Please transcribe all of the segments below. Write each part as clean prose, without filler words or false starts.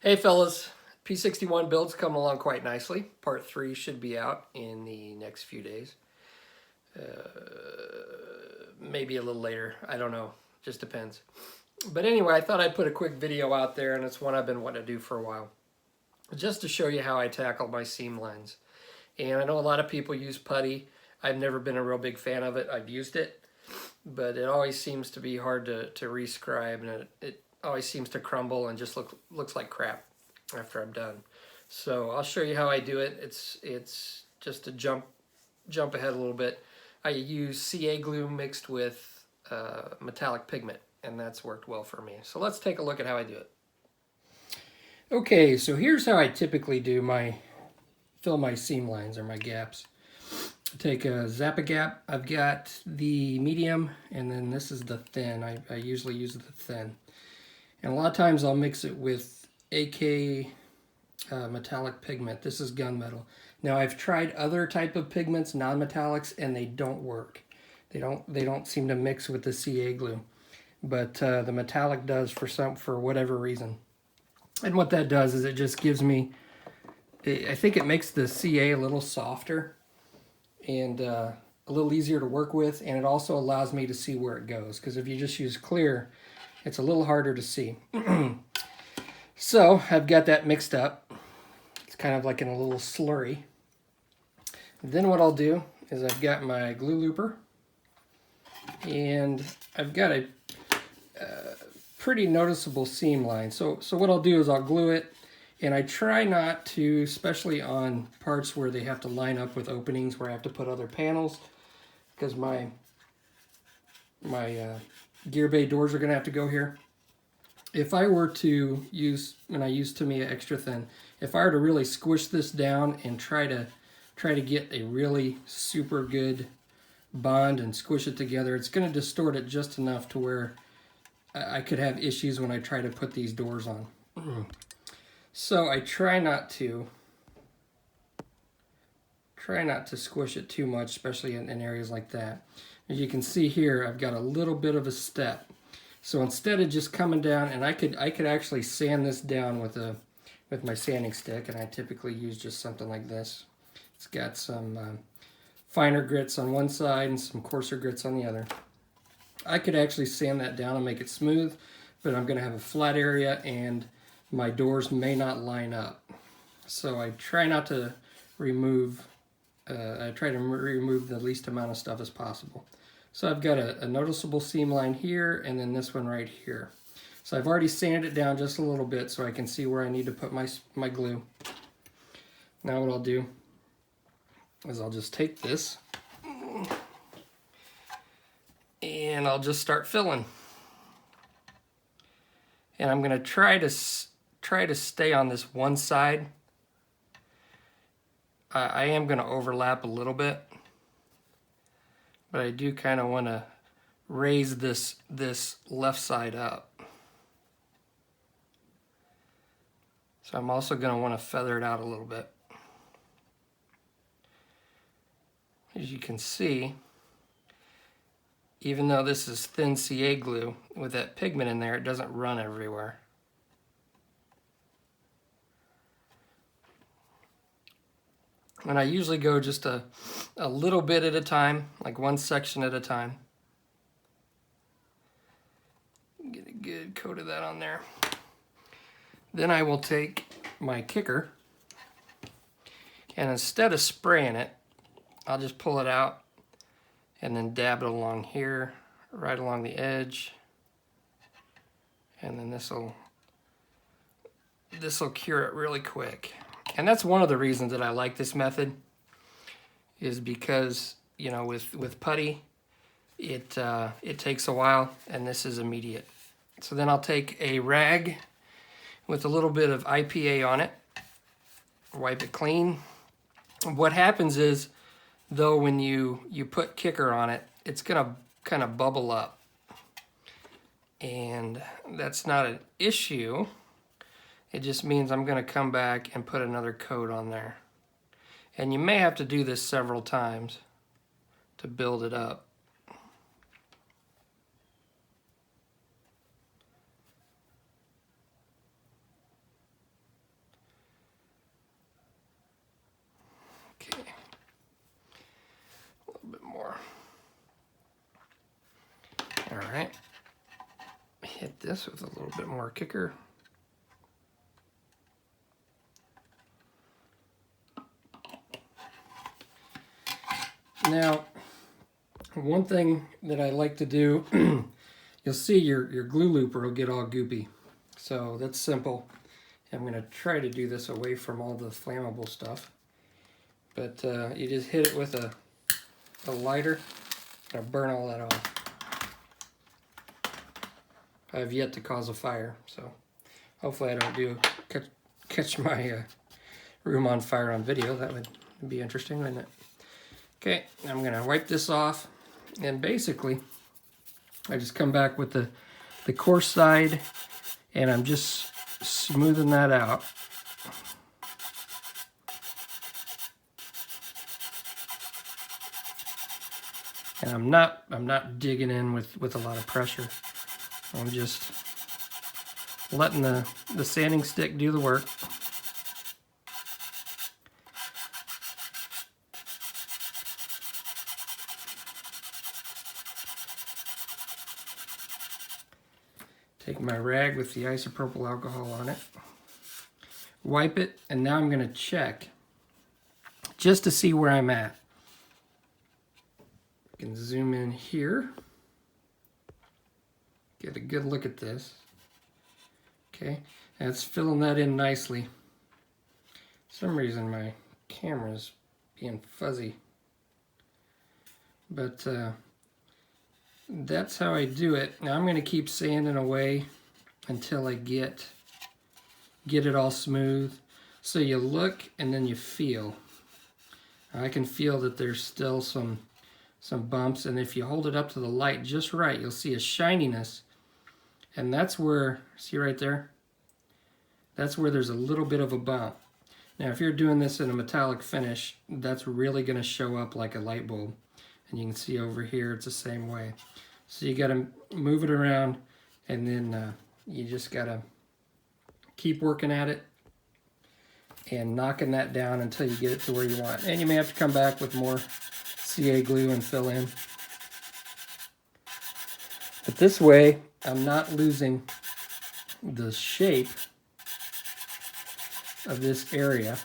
Hey fellas, P61 build's come along quite nicely. Part 3 should be out in the next few days. Maybe a little later, I don't know, just depends. But anyway, I thought I'd put a quick video out there, and it's one I've been wanting to do for a while. Just to show you how I tackle my seam lines. And I know a lot of people use putty. I've never been a real big fan of it. I've used it, but it always seems to be hard to rescribe, and it always seems to crumble and just looks like crap after I'm done. So I'll show you how I do it. It's just to jump ahead a little bit. I use CA glue mixed with metallic pigment, and that's worked well for me. So let's take a look at how I do it. Okay, so here's how I typically fill my seam lines or my gaps. I take a Zap-A-Gap. I've got the medium, and then this is the thin. I usually use the thin. And a lot of times I'll mix it with AK metallic pigment. This is gunmetal. Now I've tried other type of pigments, non-metallics, and they don't work. They don't seem to mix with the CA glue. But the metallic does for whatever reason. And what that does is it just gives me, I think it makes the CA a little softer and a little easier to work with, and it also allows me to see where it goes, because if you just use clear, it's a little harder to see. So I've got that mixed up. It's kind of like in a little slurry. Then what I'll do is I've got my glue looper, and I've got a pretty noticeable seam line. So what I'll do is I'll glue it, and I try not to, especially on parts where they have to line up with openings where I have to put other panels, because my gear bay doors are going to have to go here. If I were to use, and I use Tamiya extra thin, if I were to really squish this down and try to get a really super good bond and squish it together, it's going to distort it just enough to where I could have issues when I try to put these doors on. So I try not to squish it too much, especially in areas like that. As you can see here, I've got a little bit of a step. So instead of just coming down, and I could actually sand this down with my sanding stick, and I typically use just something like this. It's got some finer grits on one side and some coarser grits on the other. I could actually sand that down and make it smooth, but I'm going to have a flat area and my doors may not line up. So I try not to remove, remove the least amount of stuff as possible. So I've got a noticeable seam line here, and then this one right here. So I've already sanded it down just a little bit so I can see where I need to put my glue. Now what I'll do is I'll just take this and I'll just start filling. And I'm going to try to stay on this one side. I am going to overlap a little bit, but I do kind of want to raise this left side up. So I'm also going to want to feather it out a little bit. As you can see, even though this is thin CA glue, with that pigment in there, it doesn't run everywhere. And I usually go just a little bit at a time, like one section at a time. Get a good coat of that on there. Then I will take my kicker, and instead of spraying it, I'll just pull it out and then dab it along here, right along the edge. And then this'll cure it really quick. And that's one of the reasons that I like this method, is because, you know, with putty, it takes a while, and this is immediate. So then I'll take a rag with a little bit of IPA on it, wipe it clean. What happens is, though, when you put kicker on it, it's gonna kind of bubble up, and that's not an issue. It just means I'm going to come back and put another coat on there. And you may have to do this several times to build it up. right, hit this with a little bit more kicker. Now, one thing that I like to do, you'll see your glue looper will get all goopy. So that's simple. I'm going to try to do this away from all the flammable stuff. But you just hit it with a lighter. It'll burn all that off. I've yet to cause a fire, so hopefully I don't catch my room on fire on video. That would be interesting, wouldn't it? Okay, I'm going to wipe this off. And basically, I just come back with the coarse side, and I'm just smoothing that out. And I'm not digging in with a lot of pressure. I'm just letting the sanding stick do the work. Take my rag with the isopropyl alcohol on it, wipe it, and now I'm going to check just to see where I'm at. I can zoom in here, get a good look at this. Okay, and it's filling that in nicely. For some reason my camera's being fuzzy, but that's how I do it. Now I'm going to keep sanding away until I get it all smooth. So you look and then you feel. I can feel that there's still some bumps, and if you hold it up to the light just right, you'll see a shininess. And that's where, see right there? That's where there's a little bit of a bump. Now if you're doing this in a metallic finish, that's really going to show up like a light bulb. And you can see over here it's the same way. So you got to move it around, and then you just got to keep working at it and knocking that down until you get it to where you want. And you may have to come back with more CA glue and fill in. But this way I'm not losing the shape of this area.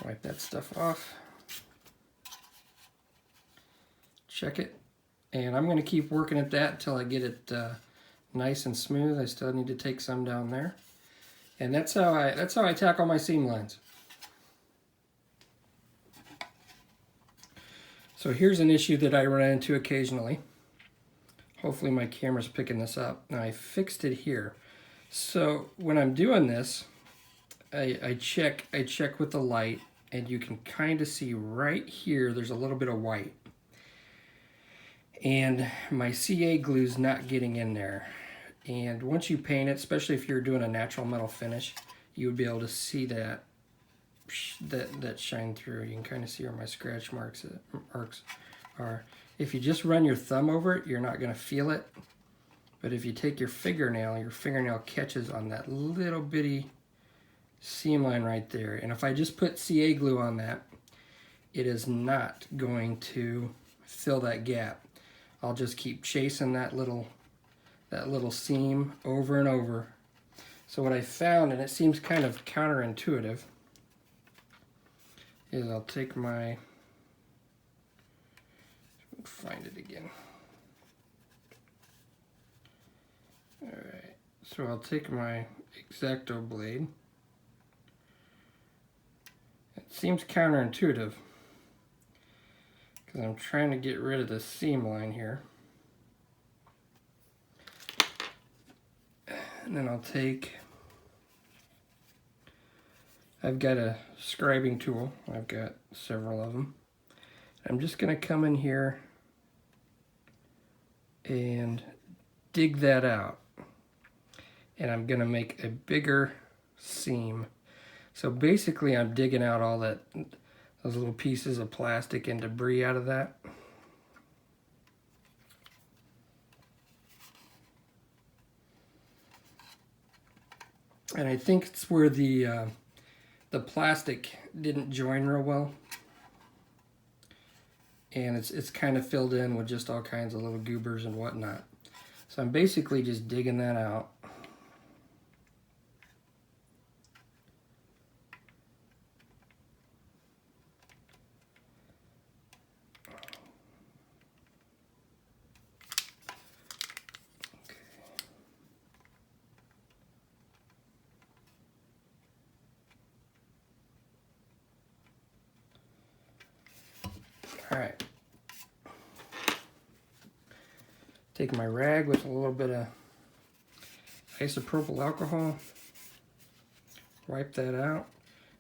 Wipe that stuff off. Check it. And I'm going to keep working at that until I get it nice and smooth. I still need to take some down there. And that's how I tackle my seam lines. So here's an issue that I run into occasionally. Hopefully my camera's picking this up. Now I fixed it here. So when I'm doing this, I check with the light, and you can kind of see right here there's a little bit of white. And my CA glue's not getting in there. And once you paint it, especially if you're doing a natural metal finish, you would be able to see that shine through. You can kind of see where my scratch marks are. If you just run your thumb over it, you're not going to feel it. But if you take your fingernail catches on that little bitty seam line right there. And if I just put CA glue on that, it is not going to fill that gap. I'll just keep chasing that little seam over and over. So what I found, and it seems kind of counterintuitive, is I'll take my, find it again. Alright, so I'll take my X-Acto blade. It seems counterintuitive because I'm trying to get rid of the seam line here. And then I'll take, I've got a scribing tool. I've got several of them. I'm just going to come in here and dig that out. And I'm going to make a bigger seam. So basically I'm digging out all those little pieces of plastic and debris out of that. And I think it's where the plastic didn't join real well. and it's kind of filled in with just all kinds of little goobers and whatnot. So I'm basically just digging that out. All right. Take my rag with a little bit of isopropyl alcohol. Wipe that out.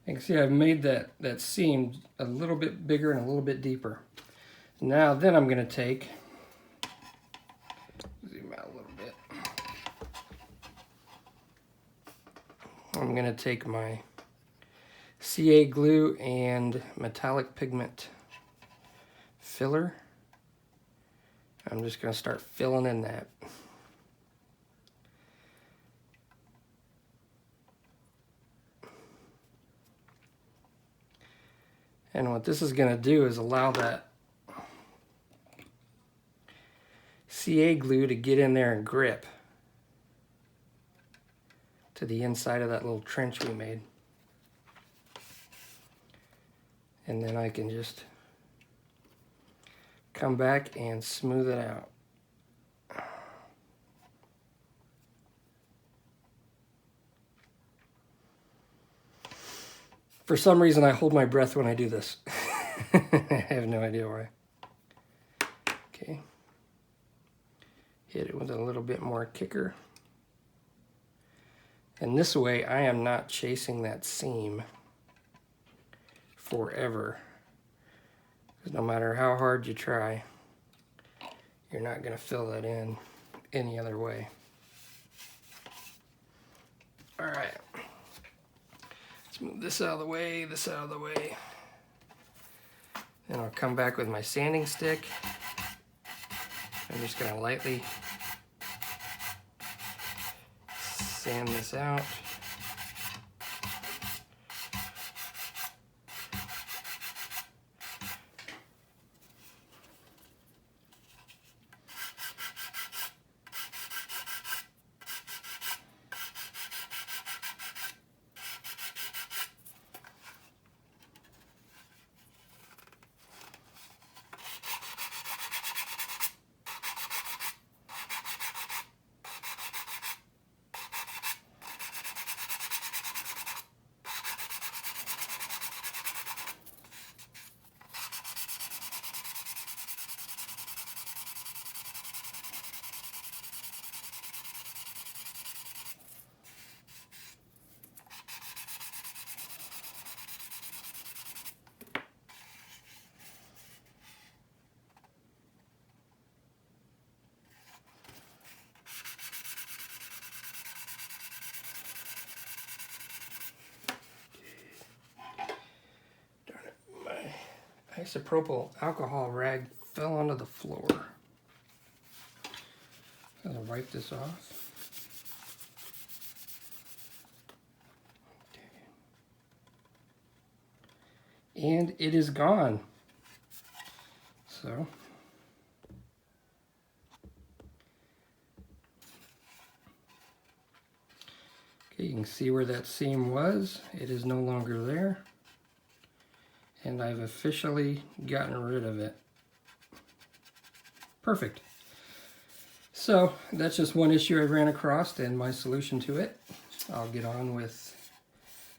You can see I've made that seam a little bit bigger and a little bit deeper. Now then I'm going to take, zoom out a little bit. I'm going to take my CA glue and metallic pigment filler. I'm just going to start filling in that. And what this is going to do is allow that CA glue to get in there and grip to the inside of that little trench we made. And then I can just come back and smooth it out. For some reason I hold my breath when I do this. I have no idea why. Okay. Hit it with a little bit more kicker. And this way I am not chasing that seam forever. Because no matter how hard you try, you're not going to fill that in any other way. All right. Let's move this out of the way, this out of the way. Then I'll come back with my sanding stick. I'm just going to lightly sand this out. Isopropyl alcohol rag fell onto the floor. I'm gonna wipe this off. Okay. And it is gone. So okay, you can see where that seam was. It is no longer there. And I've officially gotten rid of it. Perfect. So that's just one issue I ran across and my solution to it. I'll get on with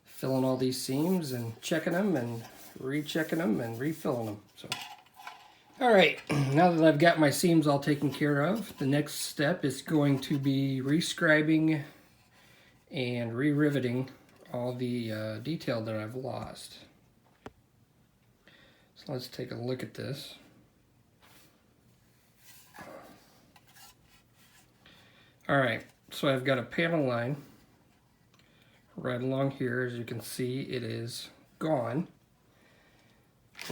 filling all these seams and checking them and rechecking them and refilling them. So, all right, now that I've got my seams all taken care of, the next step is going to be rescribing and re-riveting all the detail that I've lost. So let's take a look at this. All right, so I've got a panel line right along here. As you can see, it is gone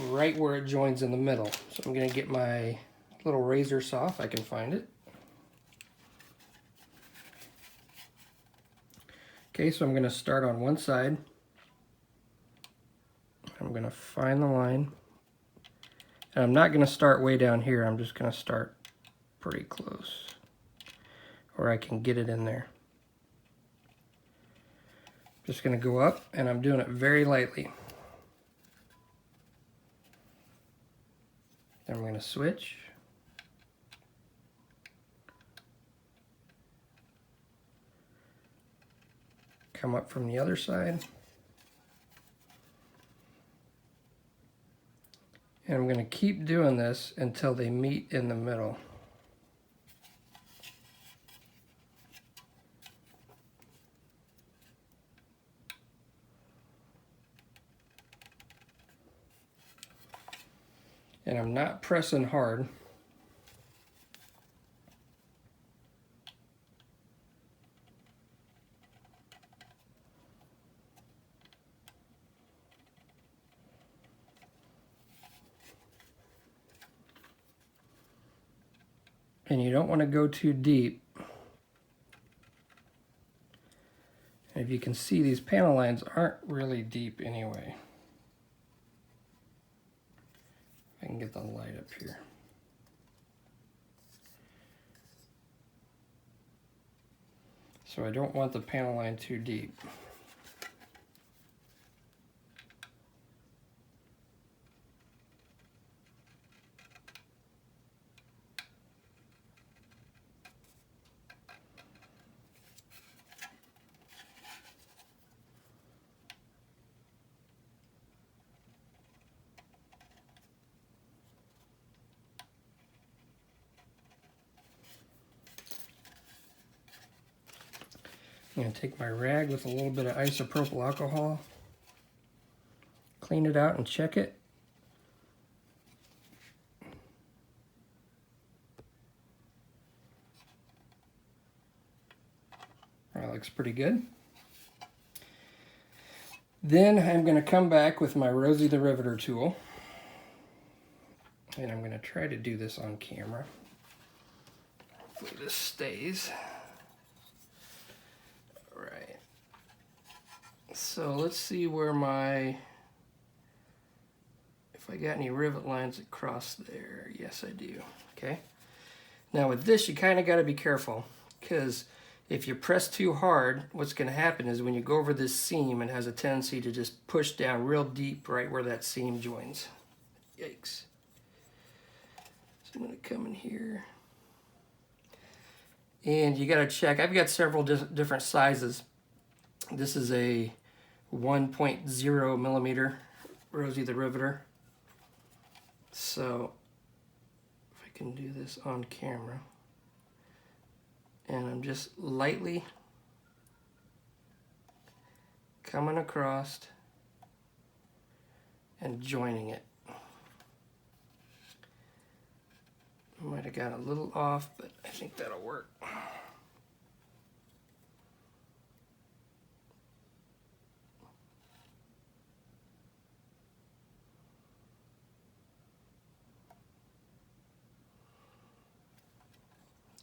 right where it joins in the middle. So I'm going to get my little razor saw if I can find it. Okay, so I'm going to start on one side. I'm going to find the line. And I'm not going to start way down here. I'm just going to start pretty close where I can get it in there. Just going to go up, and I'm doing it very lightly. Then I'm going to switch. Come up from the other side. And I'm going to keep doing this until they meet in the middle. And I'm not pressing hard. And you don't want to go too deep. And if you can see, these panel lines aren't really deep anyway. I can get the light up here. So I don't want the panel line too deep. I'm going to take my rag with a little bit of isopropyl alcohol, clean it out and check it. That looks pretty good. Then I'm going to come back with my Rosie the Riveter tool, and I'm going to try to do this on camera. Hopefully this stays. Right. So let's see where if I got any rivet lines across there. Yes, I do. Okay. Now with this, you kind of got to be careful, because if you press too hard, what's going to happen is when you go over this seam, it has a tendency to just push down real deep right where that seam joins. Yikes. So I'm going to come in here. And you got to check. I've got several different sizes. This is a 1.0 millimeter Rosie the Riveter. So if I can do this on camera. And I'm just lightly coming across and joining it. I might have got a little off, but I think that'll work.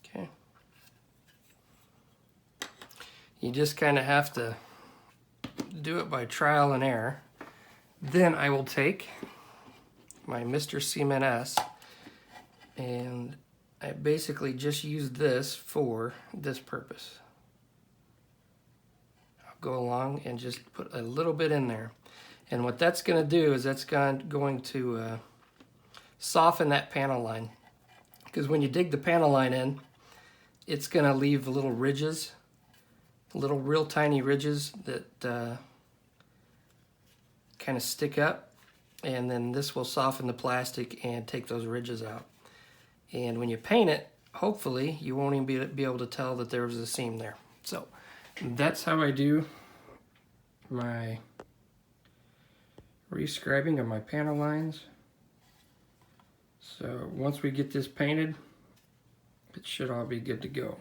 Okay. You just kind of have to do it by trial and error. Then I will take my Mr. Cement S, and I basically just use this for this purpose. I'll go along and just put a little bit in there. And what that's going to do is that's going to soften that panel line. Because when you dig the panel line in, it's going to leave little ridges, little real tiny ridges that kind of stick up. And then this will soften the plastic and take those ridges out. And when you paint it, hopefully you won't even be able to tell that there was a seam there. So that's how I do my rescribing of my panel lines. So once we get this painted, it should all be good to go.